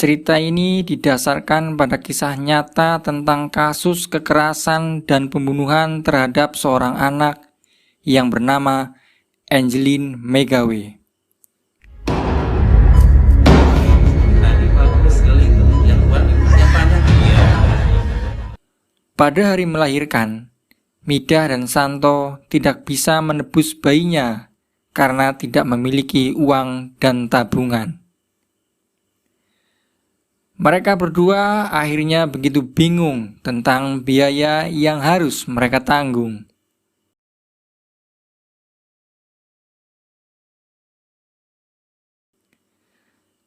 Cerita ini didasarkan pada kisah nyata tentang kasus kekerasan dan pembunuhan terhadap seorang anak yang bernama Angeline Megawe. Pada hari melahirkan, Midah dan Santo tidak bisa menebus bayinya karena tidak memiliki uang dan tabungan. Mereka berdua akhirnya begitu bingung tentang biaya yang harus mereka tanggung.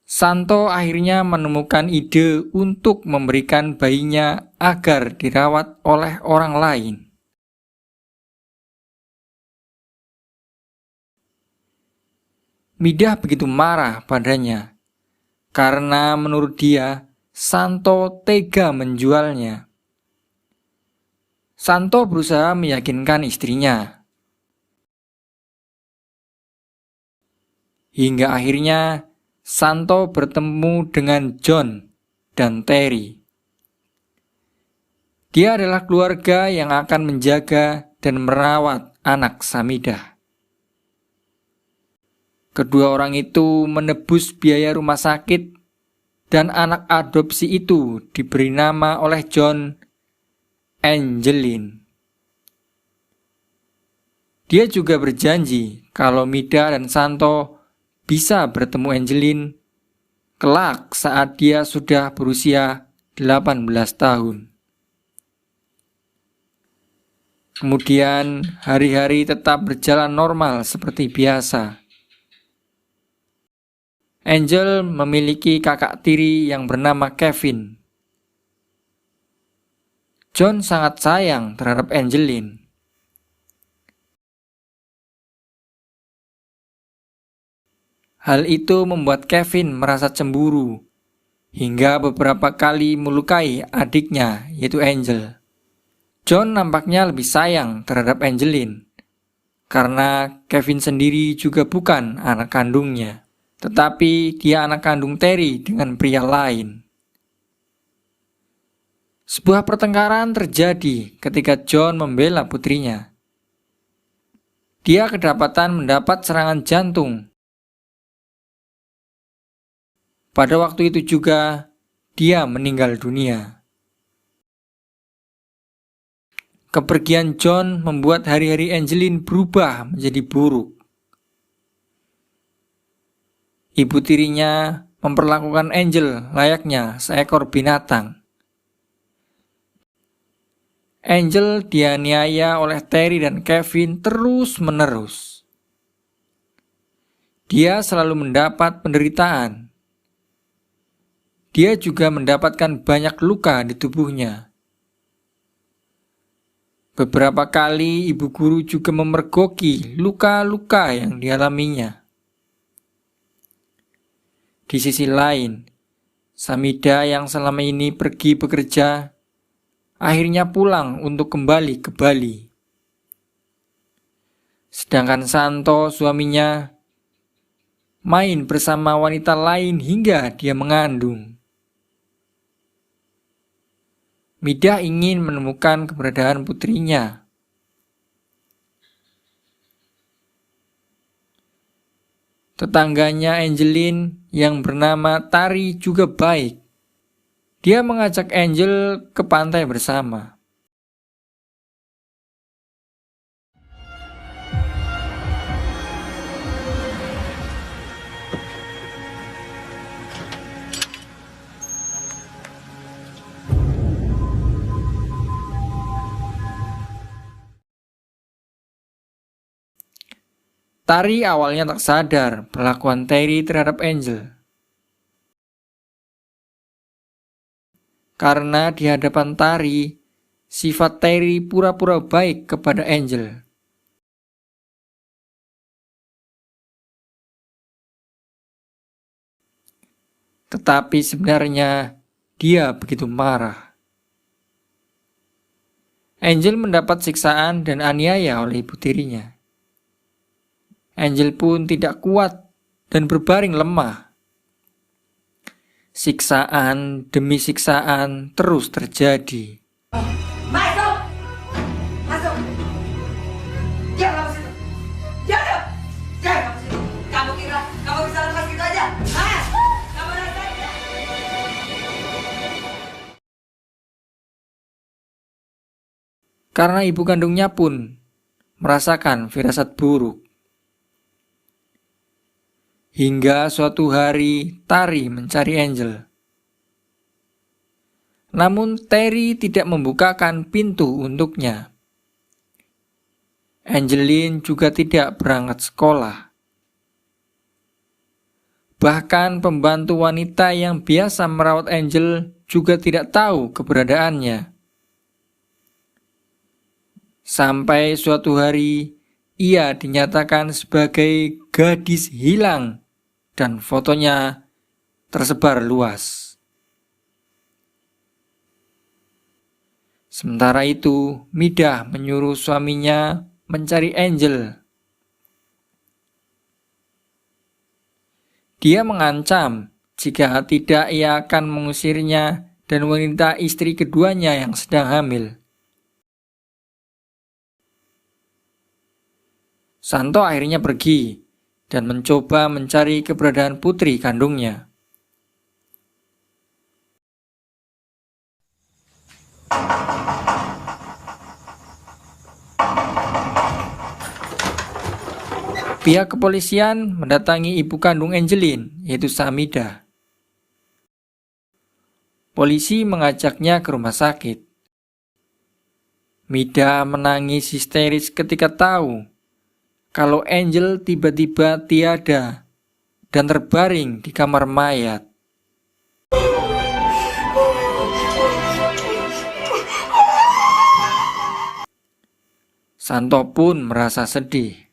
Santo akhirnya menemukan ide untuk memberikan bayinya agar dirawat oleh orang lain. Midah begitu marah padanya, karena menurut dia, Santo tega menjualnya. Santo berusaha meyakinkan istrinya. Hingga akhirnya, Santo bertemu dengan John dan Terry. Dia adalah keluarga yang akan menjaga dan merawat anak Samidah. Kedua orang itu menebus biaya rumah sakit dan anak adopsi itu diberi nama oleh John Angeline. Dia juga berjanji kalau Midah dan Santo bisa bertemu Angeline kelak saat dia sudah berusia 18 tahun. Kemudian hari-hari tetap berjalan normal seperti biasa. Angel memiliki kakak tiri yang bernama Kevin. John sangat sayang terhadap Angeline. Hal itu membuat Kevin merasa cemburu, hingga beberapa kali melukai adiknya, yaitu Angel. John nampaknya lebih sayang terhadap Angeline, karena Kevin sendiri juga bukan anak kandungnya, tetapi dia anak kandung Terry dengan pria lain. Sebuah pertengkaran terjadi ketika John membela putrinya. Dia kedapatan mendapat serangan jantung. Pada waktu itu juga, dia meninggal dunia. Kepergian John membuat hari-hari Angeline berubah menjadi buruk. Ibu tirinya memperlakukan Angel layaknya seekor binatang. Angel dianiaya oleh Terry dan Kevin terus-menerus. Dia selalu mendapat penderitaan. Dia juga mendapatkan banyak luka di tubuhnya. Beberapa kali ibu guru juga memergoki luka-luka yang dialaminya. Di sisi lain, Samidah yang selama ini pergi bekerja, akhirnya pulang untuk kembali ke Bali. Sedangkan Santo, suaminya, main bersama wanita lain hingga dia mengandung. Midah ingin menemukan keberadaan putrinya. Tetangganya Angeline yang bernama Tari juga baik. Dia mengajak Angel ke pantai bersama. Tari awalnya tak sadar perlakuan Terry terhadap Angel. Karena di hadapan Tari, sifat Terry pura-pura baik kepada Angel. Tetapi sebenarnya dia begitu marah. Angel mendapat siksaan dan aniaya oleh ibu tirinya. Angel pun tidak kuat dan berbaring lemah. Siksaan demi siksaan terus terjadi. Masuk! Masuk! Diam kamu situ! Diam! Diam kamu situ! Kamu kira kamu bisa lepas gitu aja? Hah? Kamu rasain ya? Karena ibu kandungnya pun merasakan firasat buruk. Hingga suatu hari Tari mencari Angel. Namun Terry tidak membukakan pintu untuknya. Angeline juga tidak berangkat sekolah. Bahkan pembantu wanita yang biasa merawat Angel juga tidak tahu keberadaannya. Sampai suatu hari ia dinyatakan sebagai gadis hilang dan fotonya tersebar luas. Sementara itu, Midah menyuruh suaminya mencari Angel. Dia mengancam jika tidak ia akan mengusirnya dan wanita istri keduanya yang sedang hamil. Santo akhirnya pergi dan mencoba mencari keberadaan putri kandungnya. Pihak kepolisian mendatangi ibu kandung Angeline, yaitu Samida. Polisi mengajaknya ke rumah sakit. Mida menangis histeris ketika tahu kalau Angel tiba-tiba tiada dan terbaring di kamar mayat. Santo pun merasa sedih.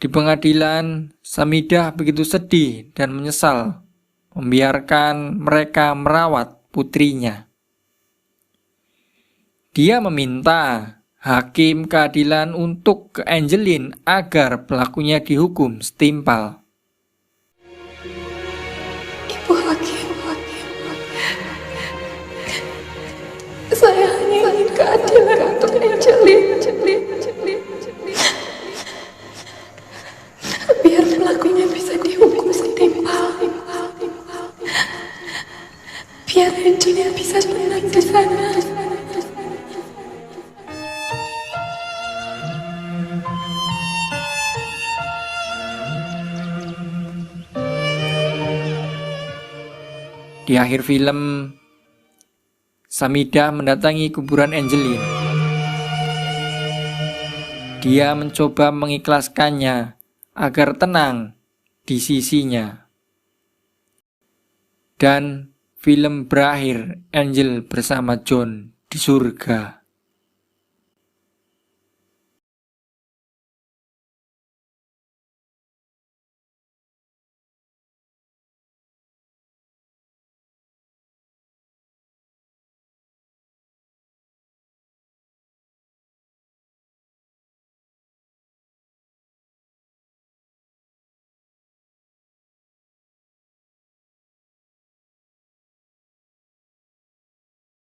Di pengadilan, Samidah begitu sedih dan menyesal membiarkan mereka merawat putrinya. Dia meminta hakim keadilan untuk ke Angeline agar pelakunya dihukum setimpal. Ibu hakim, saya hanya ingin keadilan untuk Angeline. Biar pelakunya bisa dihukum setimpal. Biar Angeline bisa tenang di sana. Di akhir film, Samidah mendatangi kuburan Angeline. Dia mencoba mengikhlaskannya agar tenang di sisinya. Dan film berakhir Angel bersama John di surga.